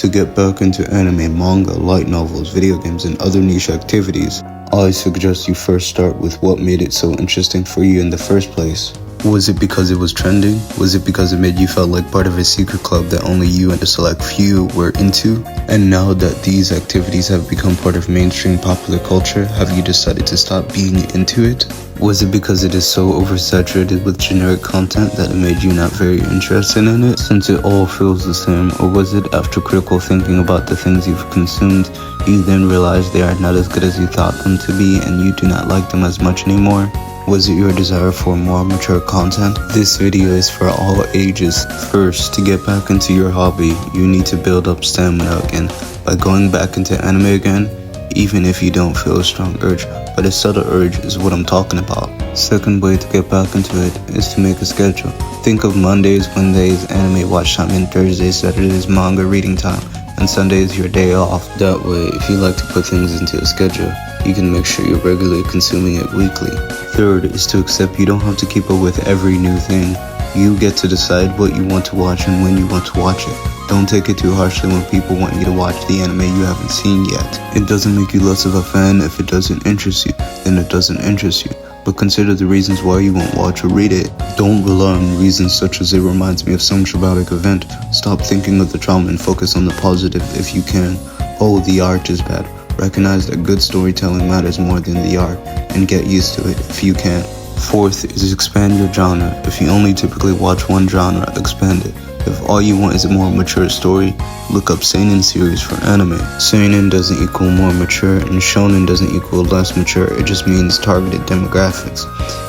To get back into anime, manga, light novels, video games, and other niche activities, I suggest you first start with what made it so interesting for you in the first place. Was it because it was trending? Was it because it made you feel like part of a secret club that only you and a select few were into? And now that these activities have become part of mainstream popular culture, have you decided to stop being into it? Was it because it is so oversaturated with generic content that it made you not very interested in it, since it all feels the same? Or was it after critical thinking about the things you've consumed, you then realized they are not as good as you thought them to be and you do not like them as much anymore? Was it your desire for more mature content? This video is for all ages. First, to get back into your hobby, you need to build up stamina again by going back into anime again, even if you don't feel a strong urge, but a subtle urge is what I'm talking about. Second way to get back into it is to make a schedule. Think of Mondays, Wednesdays, anime watch time, and Thursdays, Saturdays, manga reading time, and Sundays your day off. That way, if you like to put things into a schedule, you can make sure you're regularly consuming it weekly. Third is to accept you don't have to keep up with every new thing. You get to decide what you want to watch and when you want to watch it. Don't take it too harshly when people want you to watch the anime you haven't seen yet. It doesn't make you less of a fan if it doesn't interest you, then it doesn't interest you. But consider the reasons why you won't watch or read it. Don't rely on reasons such as it reminds me of some traumatic event. Stop thinking of the trauma and focus on the positive if you can. Oh, the art is bad. Recognize that good storytelling matters more than the art, and get used to it if you can. Fourth is expand your genre. If you only typically watch one genre, expand it. If all you want is a more mature story, look up seinen series for anime. Seinen doesn't equal more mature, and shonen doesn't equal less mature, it just means targeted demographics.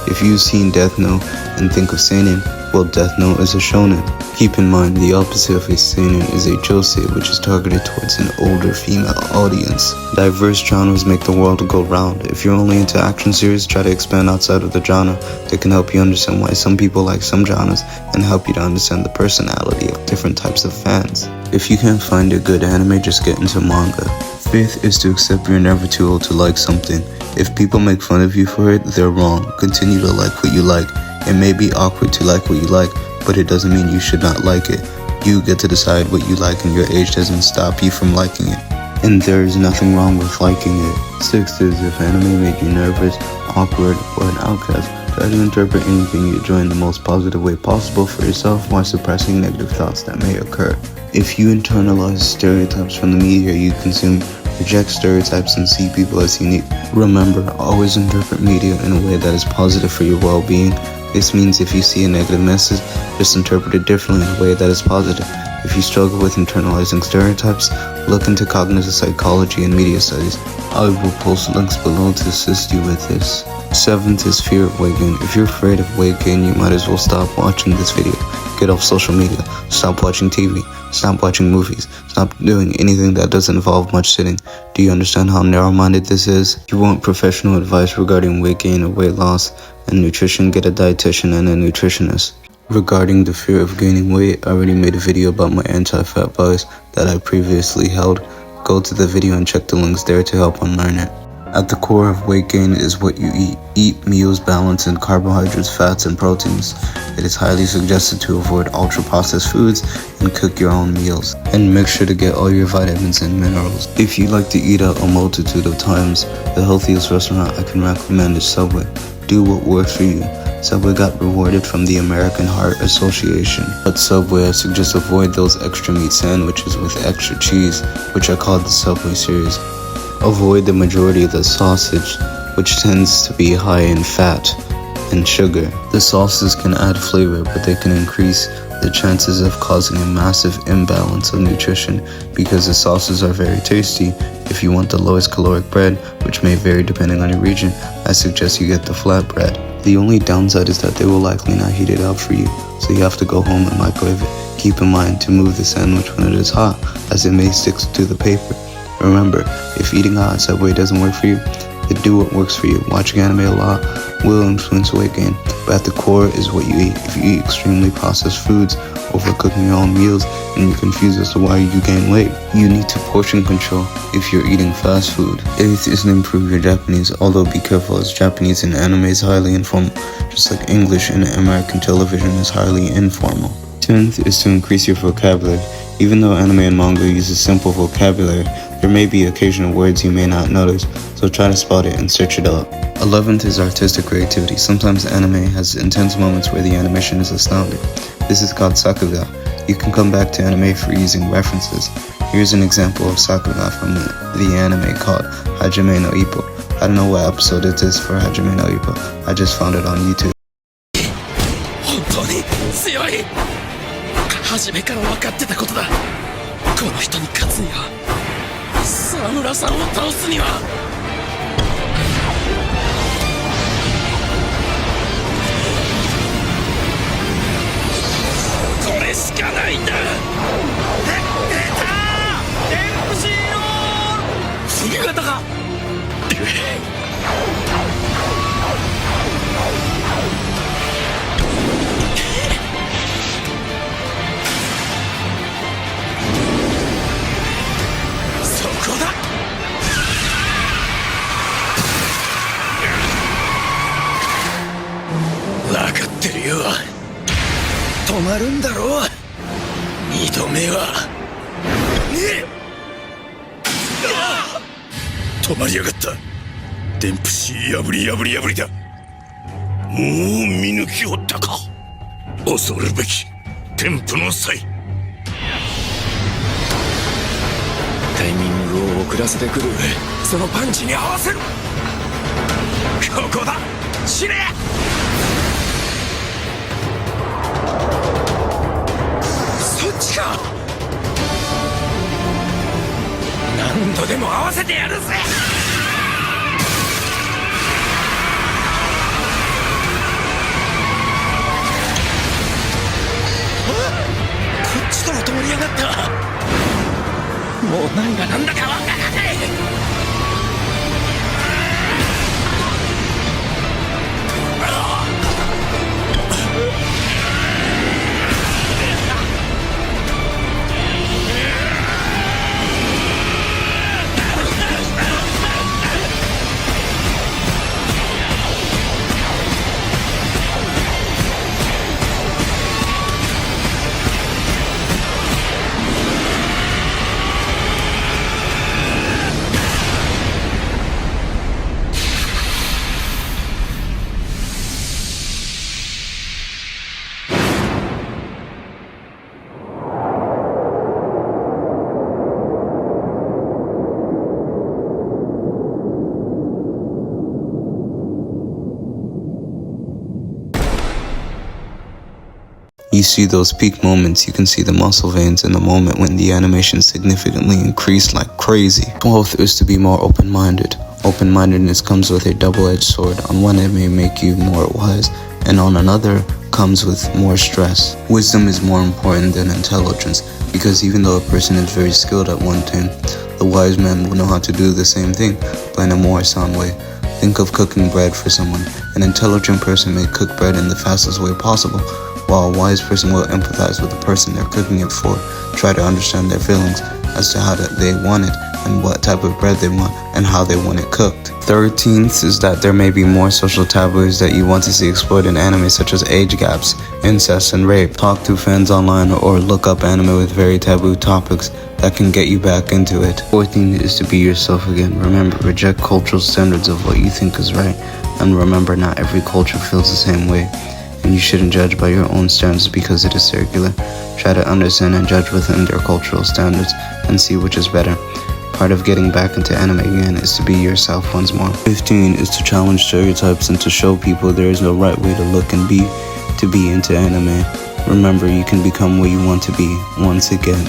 If you've seen Death Note and think of seinen, well, Death Note is a shonen. Keep in mind, the opposite of a seinen is a josei, which is targeted towards an older female audience. Diverse genres make the world go round. If you're only into action series, try to expand outside of the genre. They can help you understand why some people like some genres and help you to understand the personality of different types of fans. If you can't find a good anime, just get into manga. Fifth is to accept you're never too old to like something. If people make fun of you for it, they're wrong. Continue to like what you like. It may be awkward to like what you like, but it doesn't mean you should not like it. You get to decide what you like, and your age doesn't stop you from liking it. And there is nothing wrong with liking it. Sixth is if anime made you nervous, awkward, or an outcast, try to interpret anything you enjoy in the most positive way possible for yourself while suppressing negative thoughts that may occur. If you internalize stereotypes from the media you consume, reject stereotypes and see people as unique. Remember, always interpret media in a way that is positive for your well-being. This means if you see a negative message, just interpret it differently in a way that is positive. If you struggle with internalizing stereotypes, look into cognitive psychology and media studies. I will post links below to assist you with this. Seventh is fear of weight gain. If you're afraid of weight gain, you might as well stop watching this video. Get off social media. Stop watching TV. Stop watching movies. Stop doing anything that doesn't involve much sitting. Do you understand how narrow-minded this is? If you want professional advice regarding weight gain or weight loss and nutrition, get a dietitian and a nutritionist. Regarding the fear of gaining weight, I already made a video about my anti-fat bias that I previously held. Go to the video and check the links there to help unlearn it. At the core of weight gain is what you eat. Eat meals balanced in carbohydrates, fats, and proteins. It is highly suggested to avoid ultra-processed foods and cook your own meals. And make sure to get all your vitamins and minerals. If you like to eat out a multitude of times, the healthiest restaurant I can recommend is Subway. Do what works for you. Subway got rewarded from the American Heart Association. At Subway, I suggest avoid those extra meat sandwiches with extra cheese, which are called the Subway series. Avoid the majority of the sausage, which tends to be high in fat and sugar. The sauces can add flavor, but they can increase the chances of causing a massive imbalance of nutrition because the sauces are very tasty. If you want the lowest caloric bread, which may vary depending on your region, I suggest you get the flat bread. The only downside is that they will likely not heat it up for you, so you have to go home and microwave it. Keep in mind to move the sandwich when it is hot, as it may stick to the paper. Remember, if eating out at Subway doesn't work for you, then do what works for you. Watching anime a lot will influence weight gain, but at the core is what you eat. If you eat extremely processed foods, overcooking your own meals, and you're confused as to why you gain weight, you need to portion control if you're eating fast food. Eighth is to improve your Japanese, although be careful as Japanese in anime is highly informal, just like English in American television is highly informal. 10th is to increase your vocabulary. Even though anime and manga uses simple vocabulary, there may be occasional words you may not notice, so try to spot it and search it up. 11th is artistic creativity. Sometimes anime has intense moments where the animation is astounding. This is called sakuga. You can come back to anime for using references. Here's an example of sakuga from the anime called Hajime no Ippo. I don't know what episode it is for Hajime no Ippo. I just found it on YouTube. 本当に強い。初めから分かってたことだ。この人に勝つには、沢村さんを倒すには。これしかないんだ。出たデンプシーロール。冬型か。そこだ。分かってるよ。止まるんだろう。二度目はねえ。止まりやがった。デンプシー破りだ。もう見抜きおったか。恐るべき天賦の際。タイミングを遅らせてくる。そのパンチに合わせる。ここだ。死ね。そっちか。何度でも合わせてやるぜ。こっちとも止まりやがった。もう何が何だかわからない。You see those peak moments, you can see the muscle veins in the moment when the animation significantly increased like crazy. 12th is to be more open-minded. Open-mindedness comes with a double-edged sword. On one it may make you more wise, and on another comes with more stress. Wisdom is more important than intelligence, because even though a person is very skilled at one thing, the wise man will know how to do the same thing, but in a more sound way. Think of cooking bread for someone. An intelligent person may cook bread in the fastest way possible, while a wise person will empathize with the person they're cooking it for, try to understand their feelings as to how they want it and what type of bread they want and how they want it cooked. 13th is that there may be more social taboos that you want to see explored in anime, such as age gaps, incest, and rape. Talk to fans online or look up anime with very taboo topics that can get you back into it. 14th is to be yourself again. Remember, reject cultural standards of what you think is right, and remember, not every culture feels the same way. And you shouldn't judge by your own standards because it is circular. Try to understand and judge within their cultural standards and see which is better. Part of getting back into anime again is to be yourself once more. 15 is to challenge stereotypes and to show people there is no right way to look and be to be into anime. Remember, you can become what you want to be once again.